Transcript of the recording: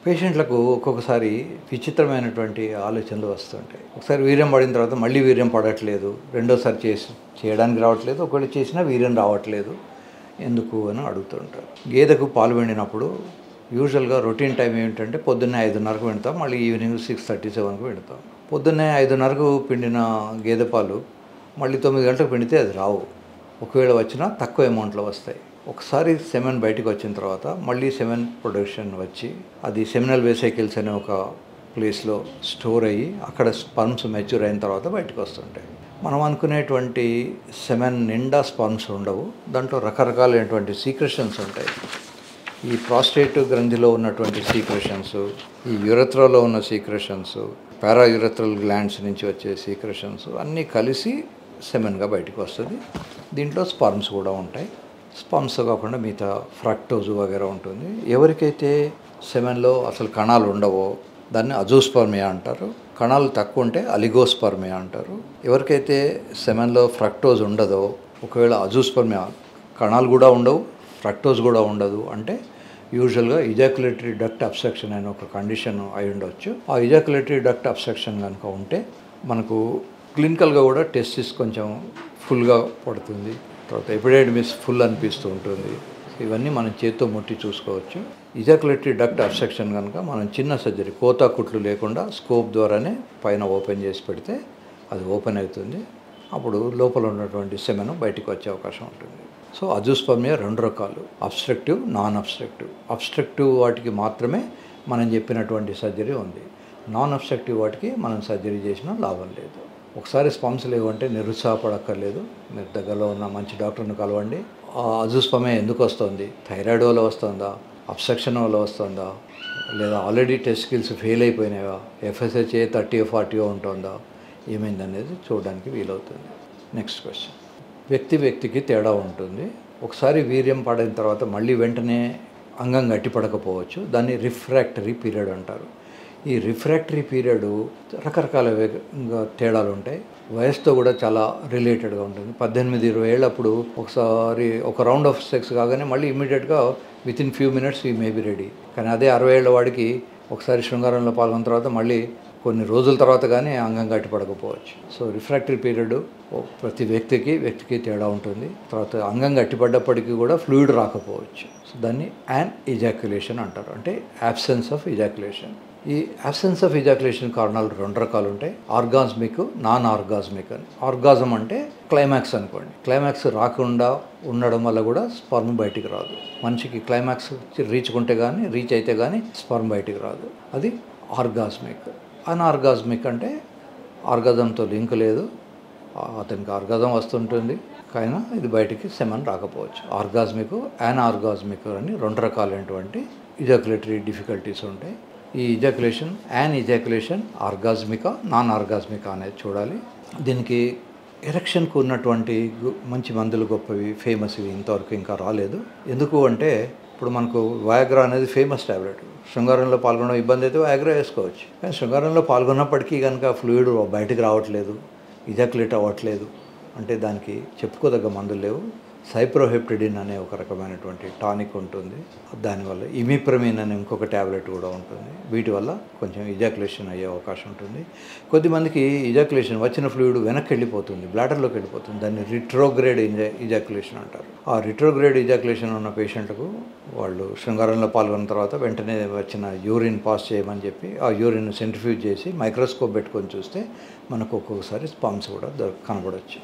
పేషెంట్లకు ఒక్కొక్కసారి విచిత్రమైనటువంటి ఆలోచనలు వస్తుంటాయి. ఒకసారి వీర్యం పడిన తర్వాత మళ్ళీ వీర్యం పడట్లేదు, రెండోసారి చేయడానికి రావట్లేదు, ఒకవేళ చేసినా వీర్యం రావట్లేదు, ఎందుకు అని అడుగుతుంటారు. గేదెకు పాలు పిండినప్పుడు యూజువల్గా రొటీన్ టైం ఏమిటంటే పొద్దున్నే 5:30కు పిండుతాం, మళ్ళీ ఈవినింగ్ 6:37కు పిండుతాం. పొద్దున్నే 5:30కు పిండిన గేదె పాలు మళ్ళీ 9 గంటలకు పిండితే అది రావు. ఒకవేళ వచ్చినా తక్కువ అమౌంట్లో వస్తాయి. ఒకసారి సెమెన్ బయటకు వచ్చిన తర్వాత మళ్ళీ సెమెన్ ప్రొడక్షన్ వచ్చి అది సెమినల్ వెసికల్స్ అనే ఒక ప్లేస్లో స్టోర్ అయ్యి అక్కడ స్పర్మ్స్ మెచ్యూర్ అయిన తర్వాత బయటకు వస్తుంటాయి. మనం అనుకునేటువంటి సెమెన్ నిండా స్పర్మ్స్ ఉండవు, దాంట్లో రకరకాలైనటువంటి సీక్రెషన్స్ ఉంటాయి. ఈ ప్రాస్టేట్ గ్రంథిలో ఉన్నటువంటి సీక్రెషన్స్, ఈ యురెత్రాలో ఉన్న సీక్రెషన్స్, పారాయూరెత్రల్ గ్లాండ్స్ నుంచి వచ్చే సీక్రెషన్స్ అన్నీ కలిసి సెమెన్గా బయటకు వస్తుంది. దీంట్లో స్పర్మ్స్ కూడా ఉంటాయి. స్పర్మ్స్ కాకుండా మిగతా ఫ్రక్టోజ్ వగేరా ఉంటుంది. ఎవరికైతే సెమెన్లో అసలు కణాలు ఉండవో దాన్ని అజోస్పర్మియా అంటారు, కణాలు తక్కువ ఉంటే అలిగోస్పర్మియా అంటారు. ఎవరికైతే సెమెన్లో ఫ్రక్టోజ్ ఉండదో, ఒకవేళ అజోస్పర్మియా కణాలు కూడా ఉండవు, ఫ్రక్టోజ్ కూడా ఉండదు అంటే యూజువల్గా ఇజాక్యులేటరీ డక్ట్ అబ్స్ట్రక్షన్ అనే ఒక కండిషన్ అయి ఉండొచ్చు. ఆ ఇజాక్యులేటరీ డక్ట్ అబ్స్ట్రక్షన్ కనుక ఉంటే మనకు క్లినికల్గా కూడా టెస్టిస్ కొంచెం ఫుల్గా పడుతుంది, తర్వాత ఎపిడైడమిస్ ఫుల్ అనిపిస్తూ ఉంటుంది. ఇవన్నీ మనం చేత్తో ముట్టి చూసుకోవచ్చు. ఇజాక్యులేటరీ డక్ట్ అబ్స్ట్రక్షన్ కనుక మనం చిన్న సర్జరీ, కోతా కుట్లు లేకుండా స్కోప్ ద్వారానే పైన ఓపెన్ చేసి పెడితే అది ఓపెన్ అవుతుంది. అప్పుడు లోపల ఉన్నటువంటి సెమెన్ బయటికి వచ్చే అవకాశం ఉంటుంది. సో అజోస్పర్మియా 2 రకాలు, అబ్స్ట్రక్టివ్, నాన్ అబ్స్ట్రక్టివ్. అబ్స్ట్రక్టివ్ వాటికి మాత్రమే మనం చెప్పినటువంటి సర్జరీ ఉంది. నాన్ అబ్స్ట్రక్టివ్ వాటికి మనం సర్జరీ చేసినా లాభం లేదు. ఒకసారి స్పర్మ్స్ లేవంటే నిరుత్సాహపడక్కర్లేదు, మీరు దగ్గరలో ఉన్న మంచి డాక్టర్ని కలవండి. ఆ అజోస్పర్మియా ఎందుకు వస్తుంది? థైరాయిడ్ వల్ల వస్తుందా, అబ్స్ట్రక్షన్ వల్ల వస్తుందా, లేదా ఆల్రెడీ టెస్టికల్స్ ఫెయిల్ అయిపోయినాయా, FSH 30 40 ఉంటుందా, ఏమైందనేది చూడడానికి వీలవుతుంది. Next question. వ్యక్తికి తేడా ఉంటుంది. ఒకసారి వీర్యం పడిన తర్వాత మళ్ళీ వెంటనే అంగం గట్టిపడకపోవచ్చు, దాన్ని రిఫ్రాక్టరీ పీరియడ్ అంటారు. ఈ రిఫ్రాక్టరీ పీరియడ్ రకరకాల తేడాలు ఉంటాయి. వయసుతో కూడా చాలా రిలేటెడ్గా ఉంటుంది. 18-20 ఏళ్ళప్పుడు ఒకసారి ఒక రౌండ్ ఆఫ్ సెక్స్ కాగానే మళ్ళీ ఇమీడియట్గా వితిన్ ఫ్యూ మినిట్స్ ఈ మే బి రెడీ. కానీ అదే 60 ఏళ్ళ వాడికి ఒకసారి శృంగారంలో పాల్గొన్న తర్వాత మళ్ళీ కొన్ని రోజుల తర్వాత కానీ అంగం గట్టిపడకపోవచ్చు. సో రిఫ్రాక్టరీ పీరియడ్ ప్రతి వ్యక్తికి తేడా ఉంటుంది. తర్వాత అంగం గట్టిపడ్డప్పటికీ కూడా ఫ్లూయిడ్ రాకపోవచ్చు. సో దాన్ని యాన్ ఇజాక్యులేషన్ అంటారు, అంటే యాబ్సెన్స్ ఆఫ్ ఇజాక్యులేషన్. ఈ యాబ్సెన్స్ ఆఫ్ ఇజాక్యులేషన్ కారణాలు 2 రకాలు ఉంటాయి, ఆర్గాస్మిక్, నాన్ ఆర్గాస్మిక్ అని. ఆర్గాజం అంటే క్లైమాక్స్ అనుకోండి. క్లైమాక్స్ రాకుండా ఉండడం వల్ల కూడా స్పర్మ్ బయటికి రాదు. మనిషికి క్లైమాక్స్ రీచ్ అయితే కానీ స్పర్మ్ బయటికి రాదు, అది ఆర్గాస్మిక్. అన్ఆర్గాస్మిక్ అంటే ఆర్గాజంతో లింక్ లేదు, అతనికి ఆర్గాజం వస్తుంటుంది కానీ ఇది బయటికి సెమెన్ రాకపోవచ్చు. ఆర్గాస్మిక్, అన్ఆర్గాస్మిక్ అని 2 రకాలైనటువంటి ఇజాక్యులేటరీ డిఫికల్టీస్ ఉంటాయి. ఈ ఇజాక్యులేషన్, యాన్ ఇజాక్యులేషన్ ఆర్గాస్మికా, నాన్ ఆర్గాస్మికా అనేది చూడాలి. దీనికి ఎరెక్షన్కు ఉన్నటువంటి మంచి మందులు గొప్పవి, ఫేమస్ ఇవి ఇంతవరకు ఇంకా రాలేదు. ఎందుకు అంటే ఇప్పుడు మనకు వయాగ్రా అనేది ఫేమస్ ట్యాబ్లెట్. శృంగారంలో పాల్గొనడం ఇబ్బంది అయితే వయాగ్రా వేసుకోవచ్చు. కానీ శృంగారంలో పాల్గొన్నప్పటికీ కనుక ఫ్లూయిడ్ బయటకు రావట్లేదు, ఇజాక్యులేట్ అవ్వట్లేదు అంటే దానికి చెప్పుకోదగ్గ మందులు లేవు. సైప్రోహెప్టిడిన్ అనే ఒక రకమైనటువంటి టానిక్ ఉంటుంది, దానివల్ల ఇమిప్రమిన్ అనే ఇంకొక ట్యాబ్లెట్ కూడా ఉంటుంది. వీటి వల్ల కొంచెం ఇజాక్యులేషన్ అయ్యే అవకాశం ఉంటుంది. కొద్దిమందికి ఇజాక్యులేషన్ వచ్చిన ఫ్లూయిడ్ వెనక్కి వెళ్ళిపోతుంది, బ్లాడర్లోకి వెళ్ళిపోతుంది, దాన్ని రిట్రోగ్రేడ్ ఇజాక్యులేషన్ అంటారు. ఆ రిట్రోగ్రేడ్ ఇజాక్యులేషన్ ఉన్న పేషెంట్కు వాళ్ళు శృంగారంలో పాల్గొన్న తర్వాత వెంటనే వచ్చిన యూరిన్ పాస్ చేయమని చెప్పి ఆ యూరిన్ సెంట్రిఫ్యూజ్ చేసి మైక్రోస్కోప్ పెట్టుకొని చూస్తే మనకు ఒక్కొక్కసారి స్పర్మ్స్ కూడా కనబడవచ్చు.